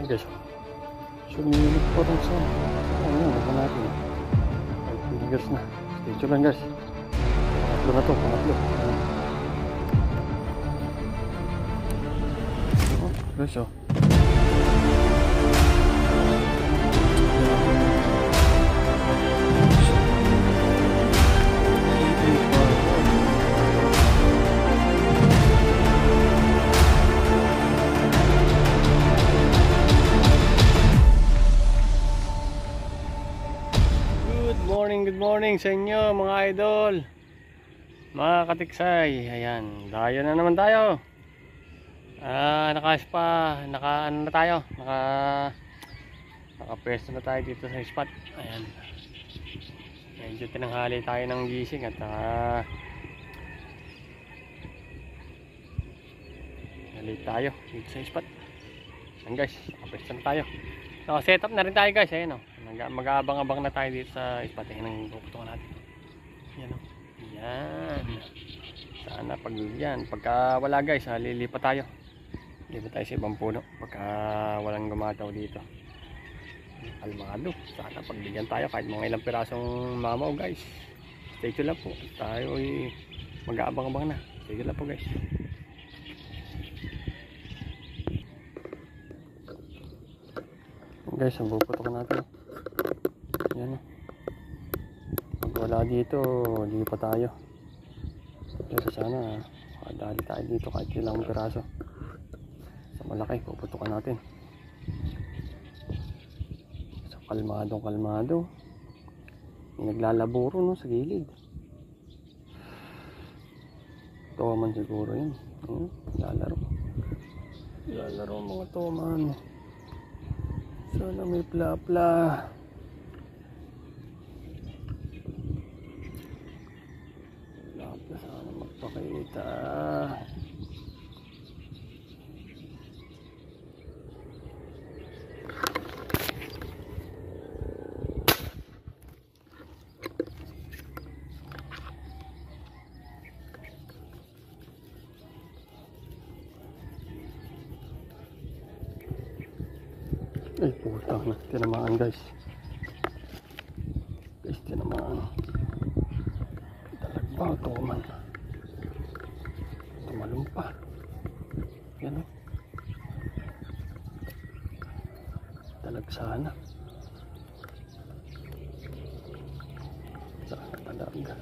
Ayan guys, sumilip po rin sa ano, naka natin 5 fingers na. Stay tuned lang guys, pangatlo na to, pangatlo. Guys oh, good morning sa inyo mga idol, mga katiksay. Ayan, dayo na naman tayo. Ano na tayo, nakapwesto na tayo dito sa spot. Ayan, medyo tinanghali tayo ng gising at late tayo dito sa spot. Ayan guys, nakapwesto na tayo. So set up na rin tayo guys. Ayan o, mag-aabang-abang na tayo dito sa spot. Ayan ang puputukan natin. Ayan o, ayan. Sana pag yan, pagka wala guys, lilipat tayo. Lipat tayo sa ibang puno pagka walang gumataw dito. Kalmado, sana pagbigyan tayo kahit mga ilang pirasong mamaw guys. Stay tuned lang po, tayo ay mag-aabang-abang na. Stay tuned lang po guys. Guys, ang puputukan natin. Yan o, pag wala dito, lipat tayo. Pero sana dali tayo dito kahit ilang piraso. Sa malaki, puputukan natin. So kalmado. May naglalaburo no, sa gilid. Toman siguro yun. Lalaro mga toman. Sana may pla-pla. Pla-pla, sana magpakita. Ay puta na, tinamaan guys. Guys, tinamaan. Talagba, tuman. Tumalong pa. Yan o. Talagsana. Sana talaga.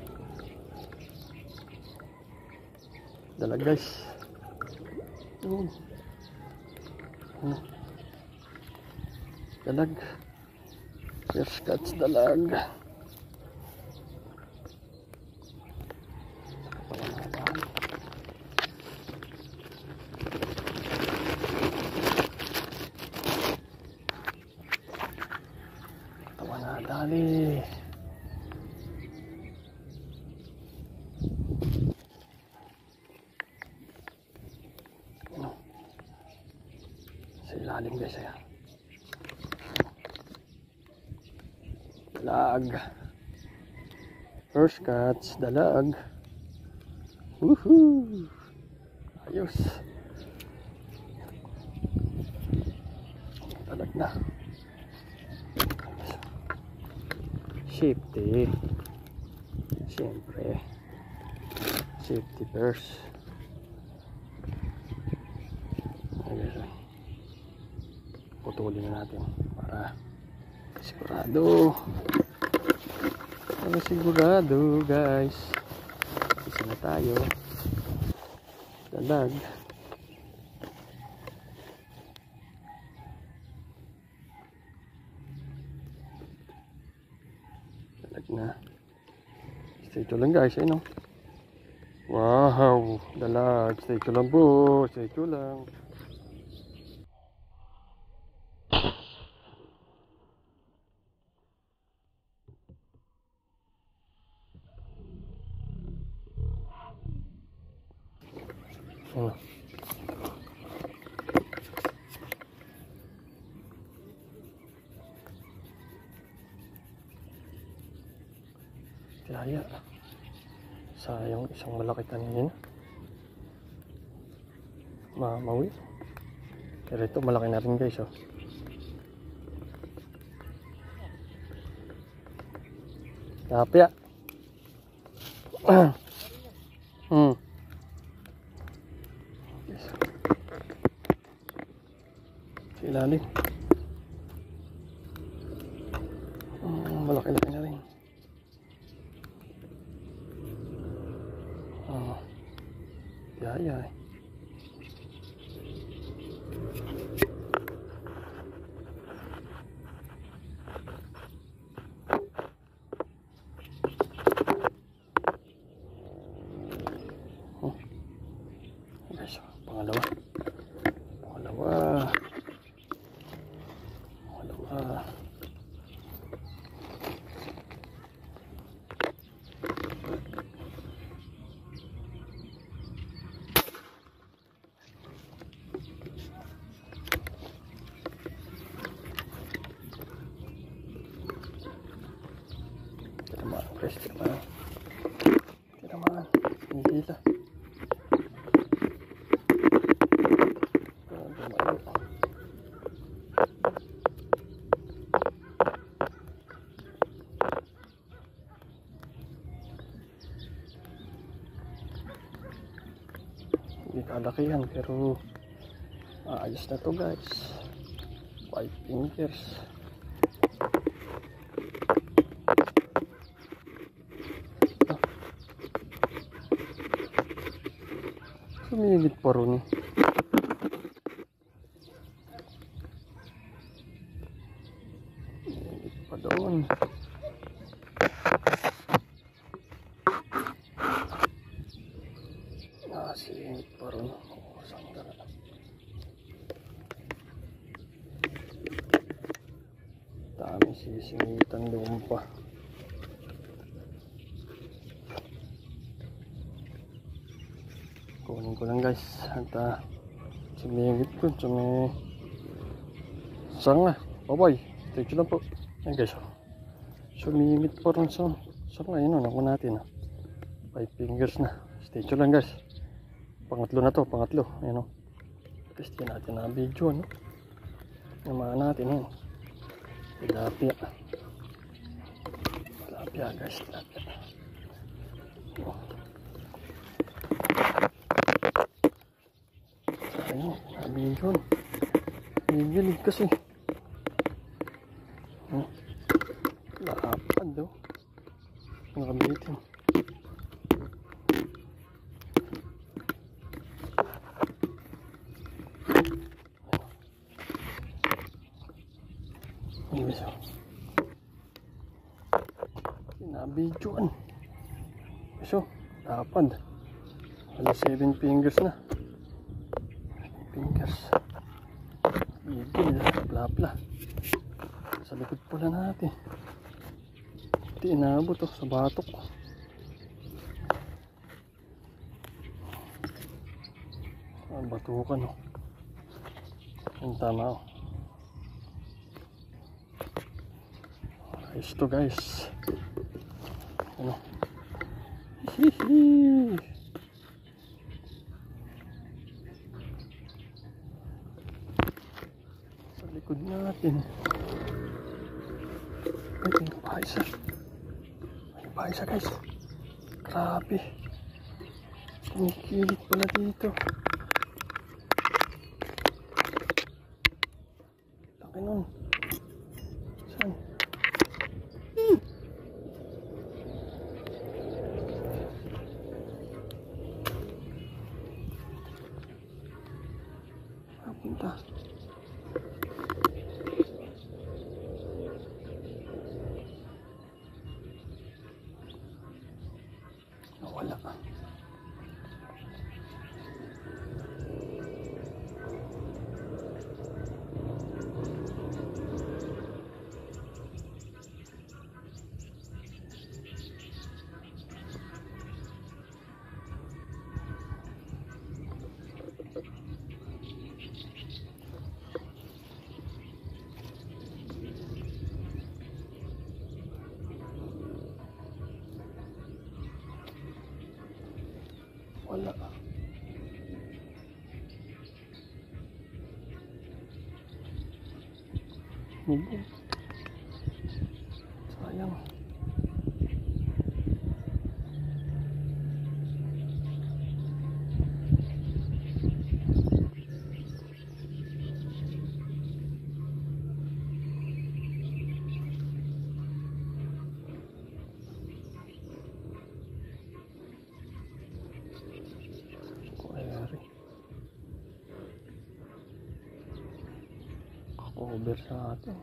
Dalag guys. Dalag. First catch dalag. Katawan na dali. Ano? Sa ilalim guys ayan. Dalag. First catch, dalag. Woohoo! Ayos. Dalag na. Safety. Siyempre. Safety first. Ayos. Putulin na natin para sigurado. Sigurado guys. Isa na tayo. Dalag. Dalag na. Stay tuned lang guys. Ayun o. Wow. Dalag. Stay tuned lang po. Stay tuned lang. Kaya sayang isang malaki tanin mamawi. Pero ito malaki na rin guys oh. Tapya. Hmm. Sa ilalim. Malaki-laki na rin. Yaya eh. Guys, pangalawa. Guys, tinamaan. Hindi lang. Hindi kalakihan pero ayos na to guys. 5 fingers. Sumigit pa rin eh. Sumigit pa doon. Sumigit pa rin. Sangga na. Dami sisingitan doon pa. Kunin ko lang guys at sumingit ko sa may sanga. Bye-bye. Stay lang po. Ayan guys, sumingit pa rin sa sanga. Yun o, naku natin 5 fingers na. Stay lang guys. Pangatlo na to, pangatlo. Ayan o. Testin natin ang video, no? Namaan natin yan. Tilapia. Tilapia guys, tilapia. Ayun, sabi yun. Gigilig kasi. Lapad daw. Nakamitin. Ayun siya. Sinabidyoan. So, lapad. Wala 7 fingers na. Fingers. Gigil, bla-bla. Sa likod pala natin. Hindi inabot sa batok. Batukan o. Ang tama o. Ayos to guys. Ano? Hihihi. Likod natin. Ay, may pa isa. May pa isa guys. Grabe. Kumikilit pala dito. Laki nun. Saan? Punta. Wala. Wala. Sayang. Over sa atin.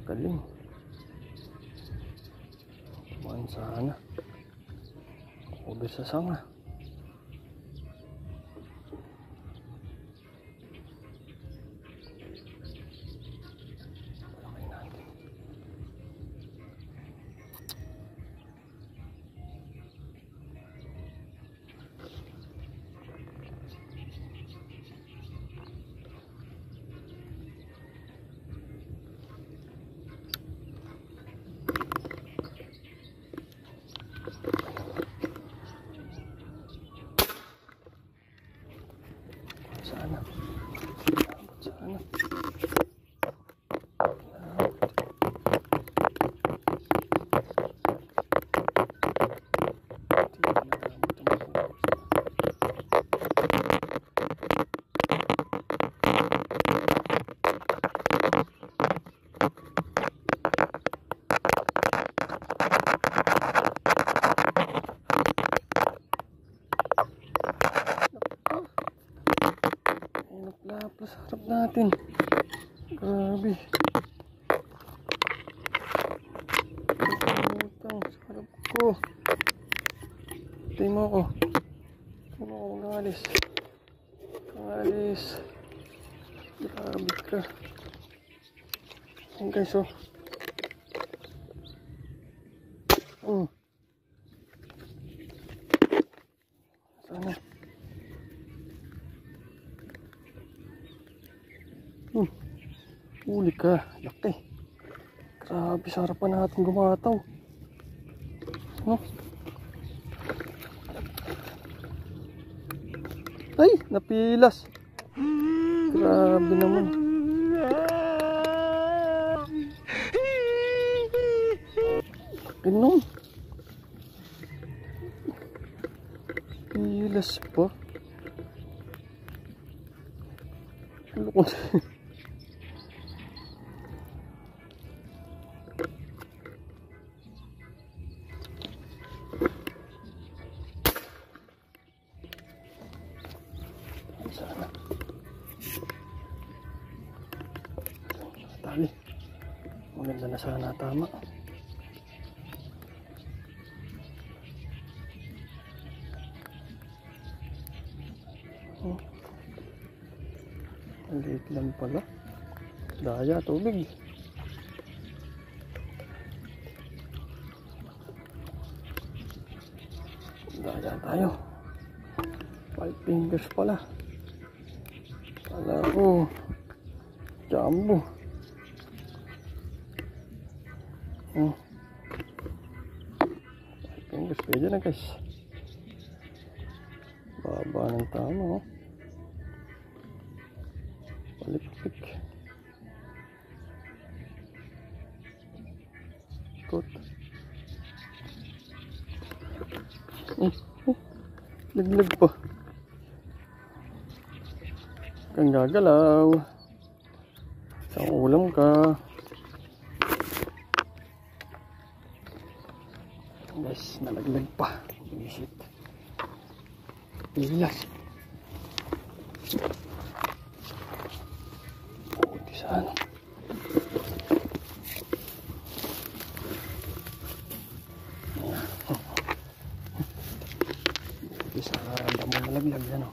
Galing. Tumaan sana. Over sa sanga. Sana. Sana. Lapas harap natin. Grabe. Utang sa harap ko. Patay mo ako. Patay mo ako. Nangalis. Nangalis. Grabe ka. Ayan guys, oh. Sana. Huli ka, laki. Grabe, sa harapan natin gumataw. No? Ay, napilas. Grabe naman. Laki nun. Pilas pa. Lukot. Sana. Tali. Maganda na sana tama. Maliit lang pala. Daya, tubig. Daya tayo. 5 fingers pala. Kala ko jumbo. 5 fingers pwede na guys. Baba ng tama, oh. Palikpik. Ikot. Laglag pa. Kang gagalaw. Isang ulam ka. Guys, nalaglag pa. Isit. Pilas. Puti saan. Isa damo nalaglag yan, o.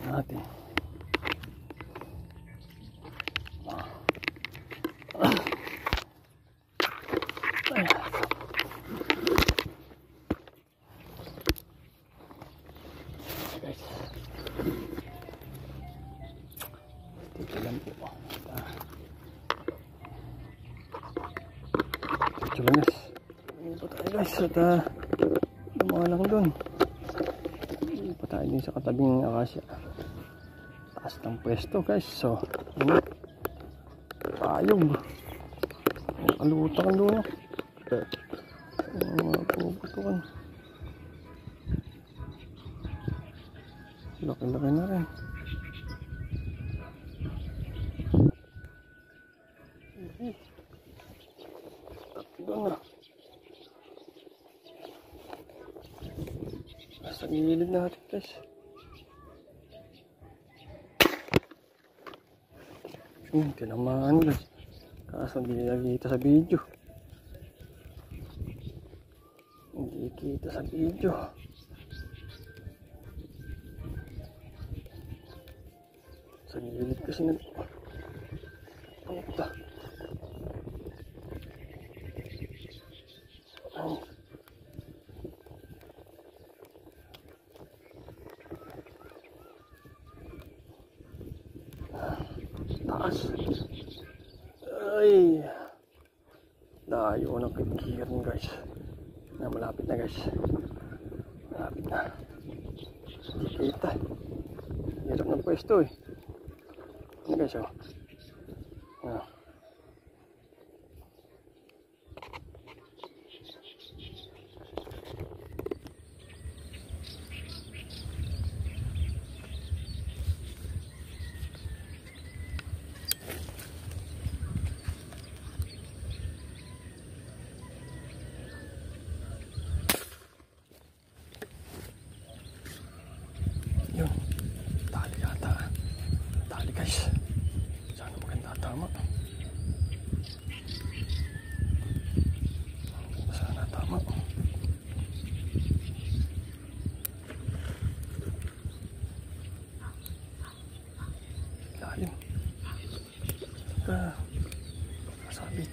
Natin. Guys, dito lang po. Dito lang guys. Dito pa tayo guys. At lumalang dun. Dito pa tayo din sa katabing akasya. Taas ng pwesto guys. So, ano? Payog. Kalutang doon. Mga puputukan. Laki-laki na rin. Doon na. Nasa gilid natin guys. Tinamaan guys. Kaso hindi nakikita sa video. Hindi kita sa video. Sa gilid kasi na. Ano ito? Ay. Taas. Ay. Dayo ng kikirin guys. Na malapit na guys. Malapit na. Hindi kita. Hirap ng pwesto eh. Ano guys oh. Ah. Yun. Tali yata. Tali guys. Sana maganda tama. Sana tama. Lalim. Masabit.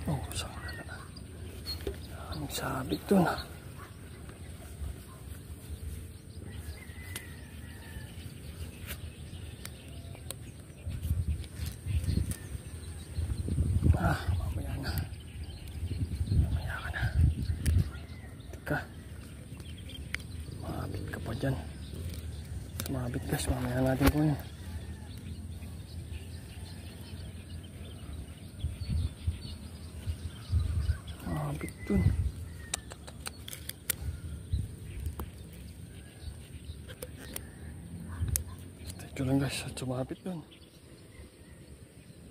Oh, sana na. Ang sabit dun. Mamaya na. Mamaya ka na. Teka. Mabit ka pa dyan. Mabit guys, mamaya natin kunin. Mabit dun. Ito lang guys, at sumabit dun.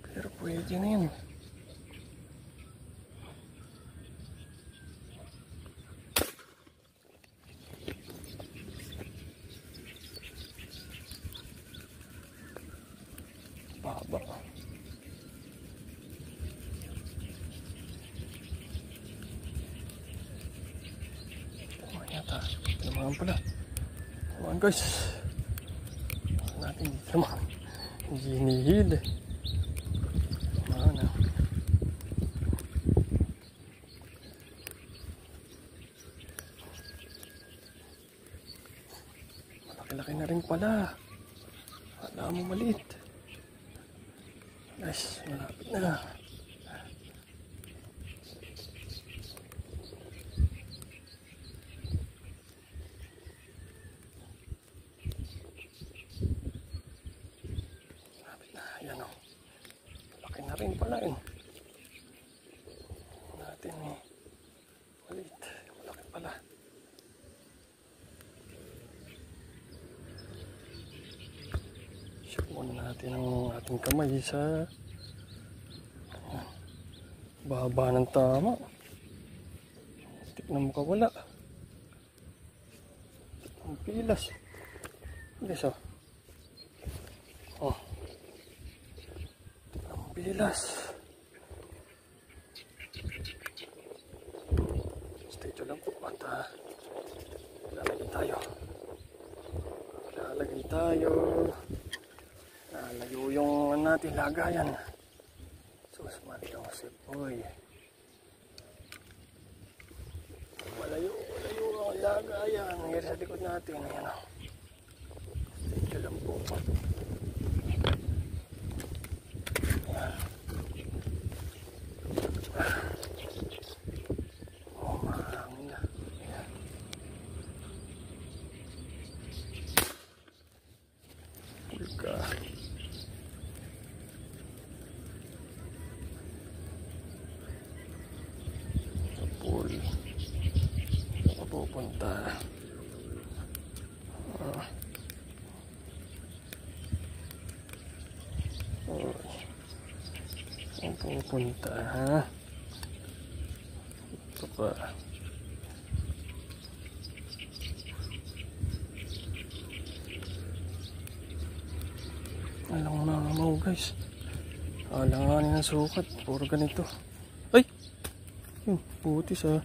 Pero pwede na yun. Baba. Tama yata. Tinamaan pala. Tinamaan guys. Natin hindi tinamaan. Hindi hinihil eh. Tinamaan na. Malaki-laki na rin pala. Wala mo maliit. Guys, malapit na. Malapit na. Ayan o. Malaki na rin pala eh. Natin eh. Maliit. Malaki pala. Shoot muna natin ang ating kamay sa baba ng tama. Tignan mo ka wala. Ang pilas. Pilas oh. Oh. Ang pilas. Stay tuned lang po at lalagay tayo. Lalagay tayo. Lalayo yung natin lagayan. Sus, malayong sipoy. Malayo ang lagayan. Nangyari sa likod natin. Ayan o. Ito lang po. Ayan. Oh, mahangin na. Ayan. Ulka. Pool. Saan pupunta? Saan pupunta, ha? Ito pa. Alang namaw guys. Alanganin ang sukat. Puro ganito. Ay! Yung puti sa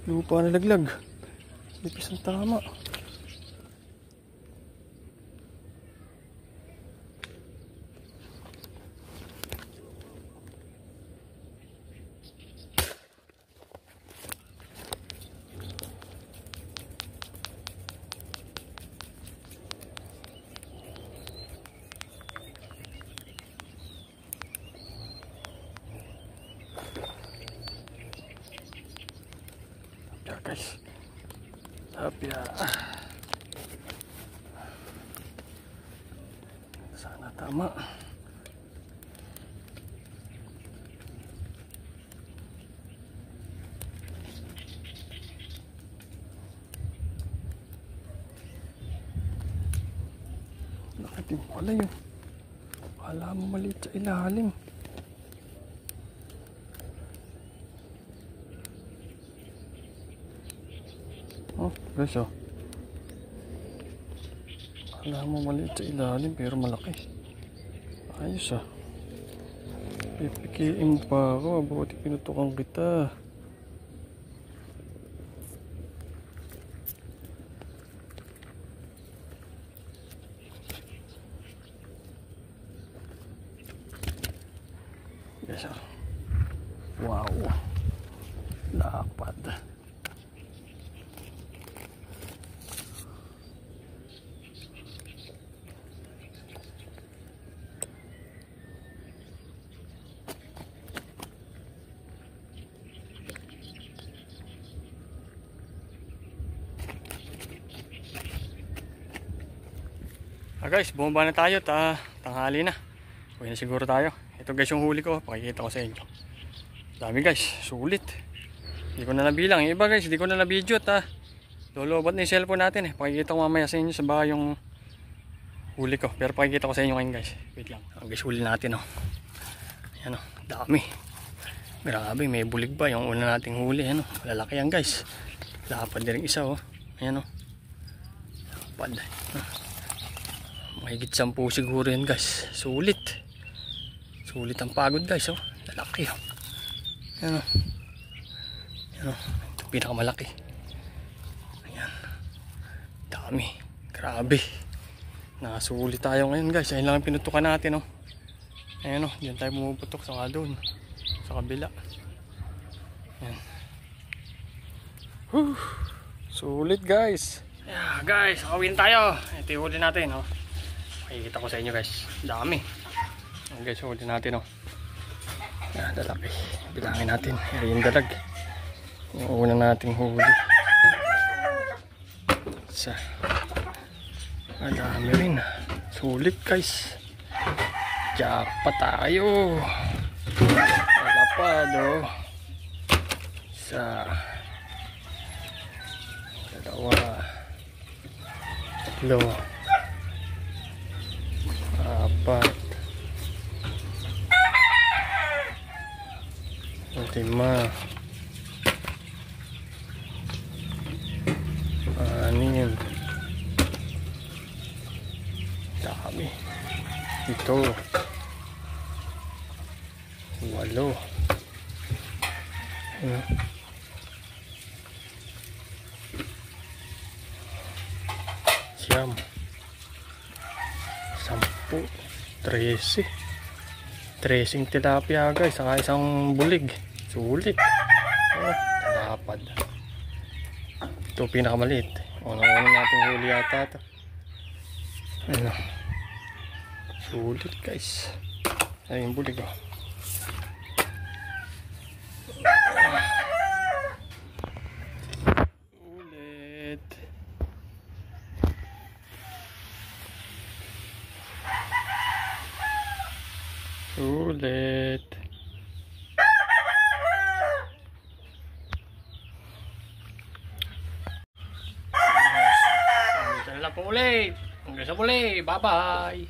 lupa na laglag. Lipis ang tama. Ya guys, tapi ya sana tama. Nakatim pala yun. Kala mo maliit sa ilalim. Oh, guys, oh. Alam mo maliit sa ilalim pero malaki. Ayos, ah. Pipikiin pa ako. Buti pinutukan kita. Guys, oh. Wow. Lapad. Guys, bumaba na tayo, tanghali na. Uwi na siguro tayo. Ito guys yung huli ko, pakikita ko sa inyo. Dami guys, sulit. Hindi ko na nabilang. Yung iba guys, hindi ko na na-video at lolobat na yung cellphone natin eh. Pakikita ko mamaya sa inyo sa baka yung huli ko. Pero pakikita ko sa inyo ngayon guys. Wait lang. Guys, huli natin oh. Ayan oh, dami. Grabe, may bulig ba yung una nating huli. Ayan oh, malalaki yan guys. Lapad din rin isa oh. Ayan oh. Lapad. Mahigit 10 siguro yan guys. Sulit. Sulit ang pagod guys oh. Lalaki oh. Ayan oh. Ayan oh. Ito pinakamalaki. Ayan. Dami. Grabe. Nakasulit tayo ngayon guys. Ayan lang ang pinutukan natin oh. Ayan oh. Diyan tayo pumuputok sa doon. Sa kabila. Ayan. Whew. Sulit guys. Yeah, guys, kawin tayo. Ito yung huli natin oh. Makikita ko sa inyo guys. Dami. Guys, huli natin oh. Yan, lalaki. Bilangin natin. Yung dalag. Yung una nating huli. Isa. Dami rin. Sulit guys. Jackpot tayo. Malapad oh. Isa. Dalawa. Tatlo. Apat. 5. 6. 7. Ito 8. Siyam. 10. 13. 13 tilapia guys, saka isang bulig. Sulit. Oh, talapad. Ito pinakamaliit. Unang-unang natin huli yata ito. Ano. Sulit guys. Ay yung bulig oh. Sulit. Sulit. Dito na lang po ulit. Hanggang sa muli. Bye bye.